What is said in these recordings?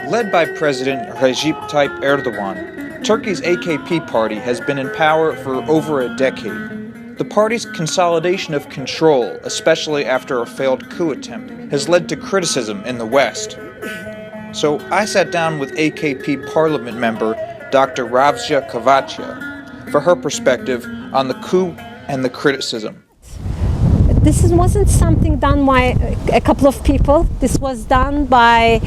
Led by President Recep Tayyip Erdoğan, Turkey's AKP party has been in power for over a decade. The party's consolidation of control, especially after a failed coup attempt, has led to criticism in the West. So I sat down with AKP Parliament Member Dr. Ravza Kavakçı for her perspective on the coup and the criticism. This wasn't something done by a couple of people. This was done by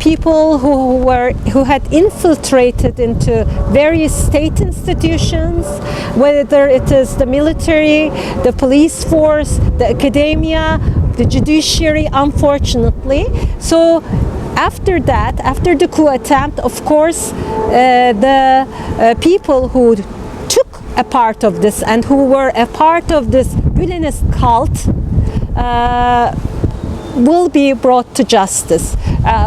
people who had infiltrated into various state institutions, whether it is the military, the police force, the academia, the judiciary, unfortunately. So after that, after the coup attempt, of course, the people who took a part of this and who were a part of this Gülenist cult will be brought to justice.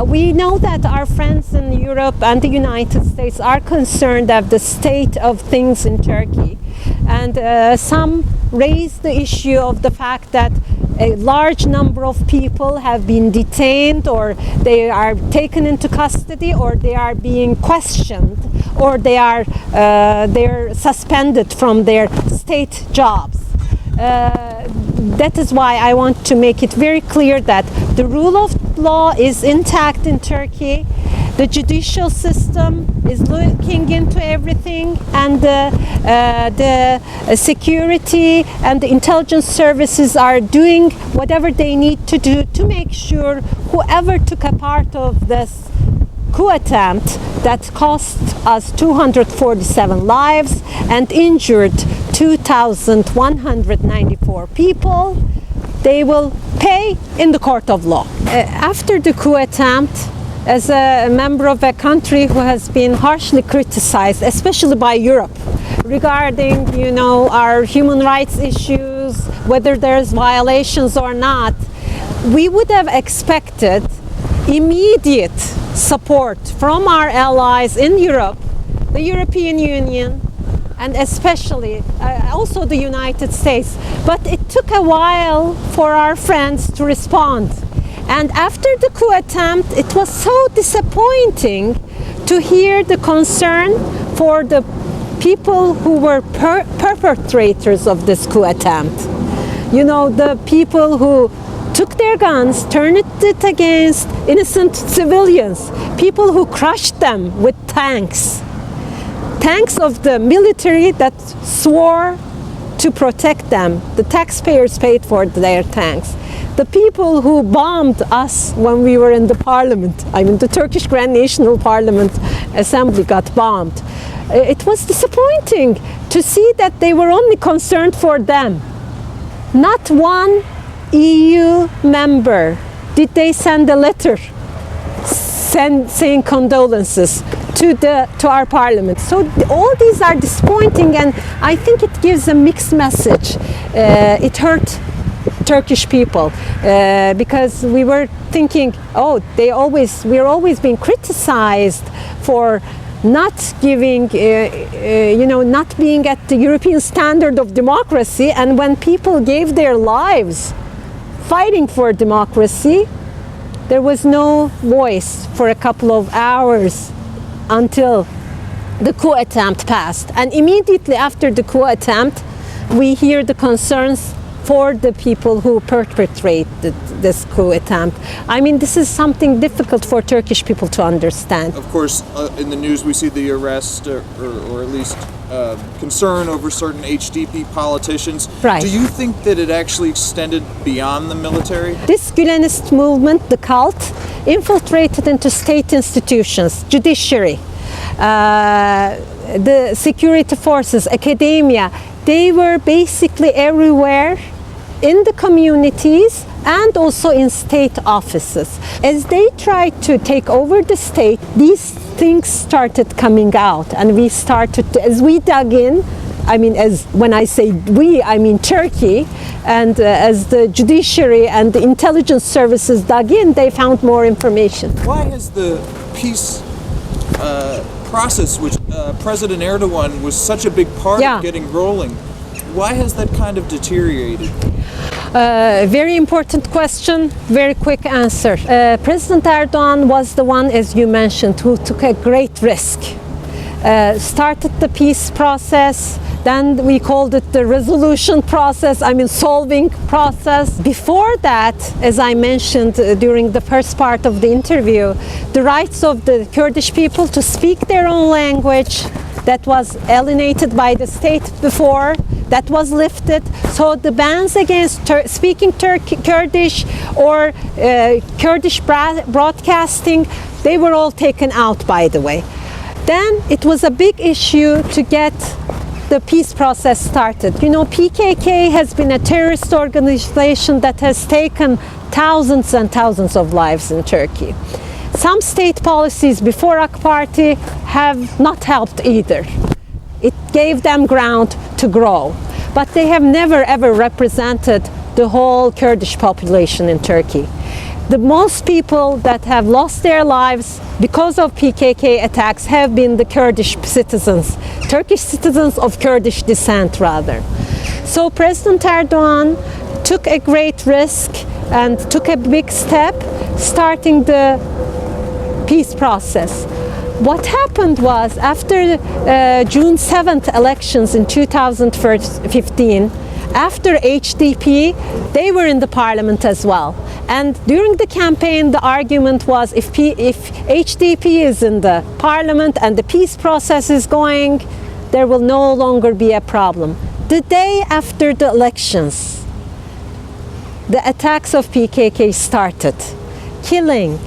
We know that our friends in Europe and the United States are concerned of the state of things in Turkey, and some raise the issue of the fact that a large number of people have been detained, or they are taken into custody, or they are being questioned, or they're suspended from their state jobs. That is why I want to make it very clear that the rule of law is intact in Turkey. The judicial system is looking into everything, and the security and the intelligence services are doing whatever they need to do to make sure whoever took a part of this coup attempt that cost us 247 lives and injured 2,194 people, they will pay in the court of law. After the coup attempt, as a member of a country who has been harshly criticized, especially by Europe, regarding, our human rights issues, whether there's violations or not, we would have expected immediate support from our allies in Europe, the European Union, and especially also the United States. But it took a while for our friends to respond. And after the coup attempt, it was so disappointing to hear the concern for the people who were perpetrators of this coup attempt. The people who took their guns, turned it against innocent civilians, people who crushed them with tanks of the military that swore to protect them. The taxpayers paid for their tanks. The people who bombed us when we were in the parliament, the Turkish Grand National Parliament Assembly got bombed. It was disappointing to see that they were only concerned for them. Not one EU member did they send a letter saying condolences to our parliament. So all these are disappointing, and I think it gives a mixed message. It hurt Turkish people because we were thinking, we're always being criticized for not giving, not being at the European standard of democracy. And when people gave their lives fighting for democracy, there was no voice for a couple of hours until the coup attempt passed. And immediately after the coup attempt, we hear the concerns for the people who perpetrated this coup attempt. This is something difficult for Turkish people to understand. Of course, in the news we see the arrest or at least concern over certain HDP politicians. Right. Do you think that it actually extended beyond the military? This Gülenist movement, the cult, infiltrated into state institutions, judiciary, the security forces, academia. They were basically everywhere in the communities and also in state offices. As they tried to take over the state, these things started coming out, and we started to, as we dug in, as when I say we, I mean Turkey, and as the judiciary and the intelligence services dug in, they found more information. Why has the peace process, which President Erdogan was such a big part of getting rolling, why has that kind of deteriorated? Very important question, very quick answer. President Erdogan was the one, as you mentioned, who took a great risk. Started the peace process, then we called it the resolution process, solving process. Before that, as I mentioned during the first part of the interview, the rights of the Kurdish people to speak their own language that was alienated by the state before, that was lifted. So the bans against speaking Kurdish or Kurdish broadcasting, they were all taken out, by the way. Then it was a big issue to get the peace process started. You know, PKK has been a terrorist organization that has taken thousands and thousands of lives in Turkey. Some state policies before AK Party have not helped either. It gave them ground to grow, but they have never ever represented the whole Kurdish population in Turkey. The most people that have lost their lives because of PKK attacks have been the Kurdish citizens, Turkish citizens of Kurdish descent rather. So President Erdogan took a great risk and took a big step starting the peace process. What happened was, after June 7th elections in 2015, after HDP, they were in the parliament as well. And during the campaign, the argument was if HDP is in the parliament and the peace process is going, there will no longer be a problem. The day after the elections, the attacks of PKK started, killing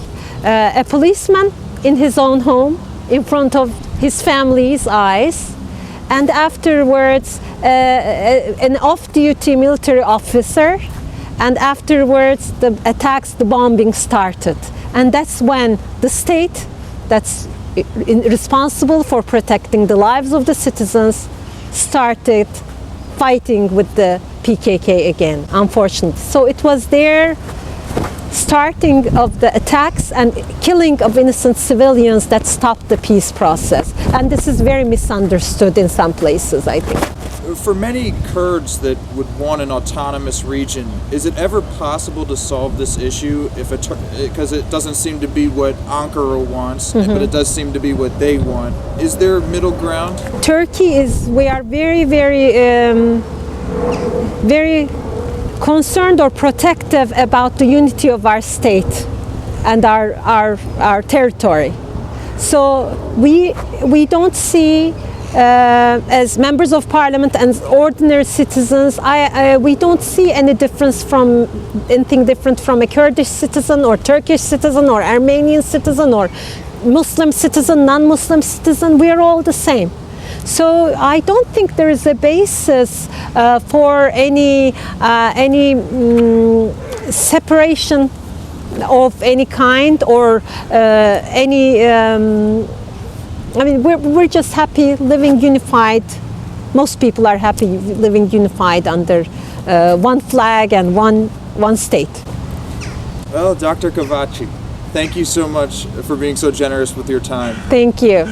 a policeman in his own home in front of his family's eyes, and afterwards an off-duty military officer, and afterwards the attacks, the bombing started. And that's when the state that's responsible for protecting the lives of the citizens started fighting with the PKK again, unfortunately. So it was their starting of the attacks and killing of innocent civilians that stopped the peace process. And this is very misunderstood in some places, I think. For many Kurds that would want an autonomous region, is it ever possible to solve this issue? Because it doesn't seem to be what Ankara wants, but it does seem to be what they want. Is there middle ground? We are very, very concerned or protective about the unity of our state and our territory. So we don't see, as members of parliament and ordinary citizens, we don't see anything different from a Kurdish citizen or Turkish citizen or Armenian citizen or Muslim citizen, non-Muslim citizen. We are all the same. So I don't think there is a basis for any separation of any kind or we're just happy living unified. Most people are happy living unified under one flag and one state. Well, Dr. Kavakçı, thank you so much for being so generous with your time. Thank you.